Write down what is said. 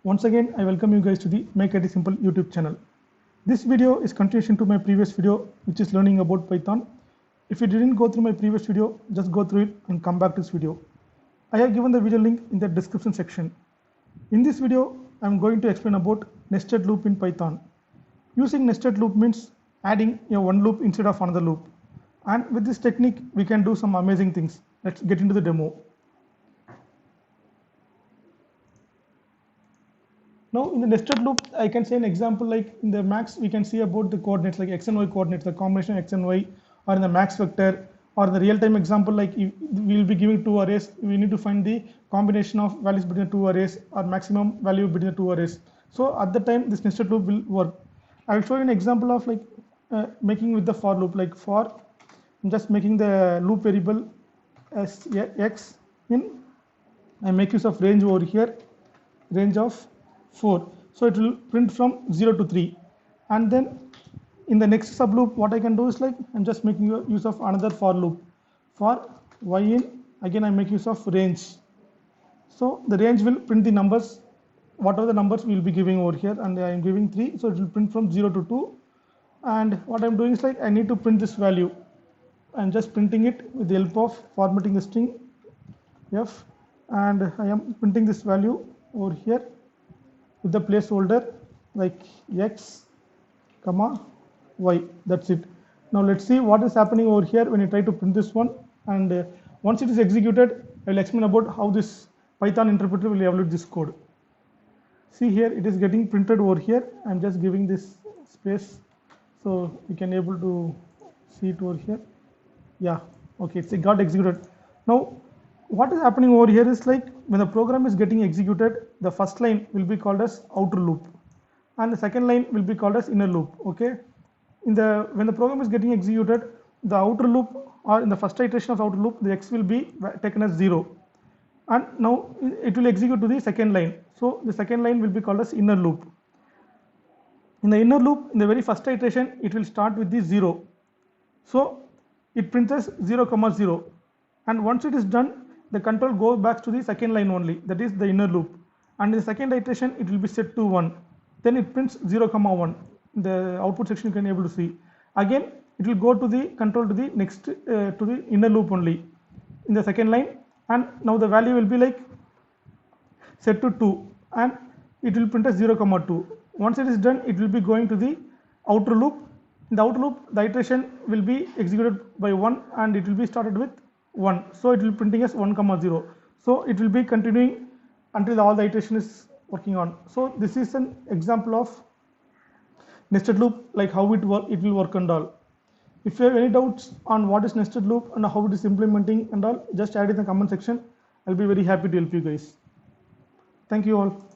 Once again, I welcome you guys to the Make IT Simple YouTube channel. This video is continuation to my previous video, which is learning about Python. If you didn't go through my previous video, just go through it and come back to this video. I have given the video link in the description section. In this video, I am going to explain about nested loop in Python. Using nested loop means adding one loop instead of another loop. And with this technique, we can do some amazing things. Let's get into the demo. Now in the nested loop, I can say an example like in the max, we can see about the coordinates like x and y coordinates, the combination of x and y, or in the max vector, or in the real-time example like we will be giving two arrays, we need to find the combination of values between the two arrays or maximum value between the two arrays. So at the time this nested loop will work. I will show you an example of like making with the for loop, like for I'm just making the loop variable as x in, I make use of range over here, range of 4, so it will print from 0 to 3, and then in the next sub loop what I can do is like I'm just making use of another for loop for y in, again I make use of range, so the range will print the numbers, whatever the numbers we will be giving over here, and I am giving 3, so it will print from 0 to 2, and what I'm doing is like I need to print this value. I'm just printing it with the help of formatting the string f, and I am printing this value over here with the placeholder like x comma y. That's it. Now let's see what is happening over here when you try to print this one, and once it is executed I will explain about how this Python interpreter will evaluate this code. See here it is getting printed over here. I'm just giving this space so you can able to see it over here. Yeah, okay, it got executed. Now what is happening over here is like when the program is getting executed, the first line will be called as outer loop and the second line will be called as inner loop. Okay, when the program is getting executed, the outer loop, or in the first iteration of outer loop, the x will be taken as 0, and now it will execute to the second line, so the second line will be called as inner loop. In the inner loop, in the very first iteration, it will start with the 0, so it prints as 0 comma 0, and once it is done, the control goes back to the second line only, that is the inner loop, and in the second iteration it will be set to 1, then it prints 0 comma 1. The output section you can able to see. Again it will go to the control to the next to the inner loop only in the second line, and now the value will be like set to 2 and it will print as 0 comma 2. Once it is done, it will be going to the outer loop. In the outer loop, the iteration will be executed by 1 and it will be started with 1, so it will printing as 1 comma 0, so it will be continuing until all the iteration is working on. So this is an example of nested loop, like how it will work and all. If you have any doubts on what is nested loop and how it is implementing and all, just add in the comment section. I'll be very happy to help you guys. Thank you all.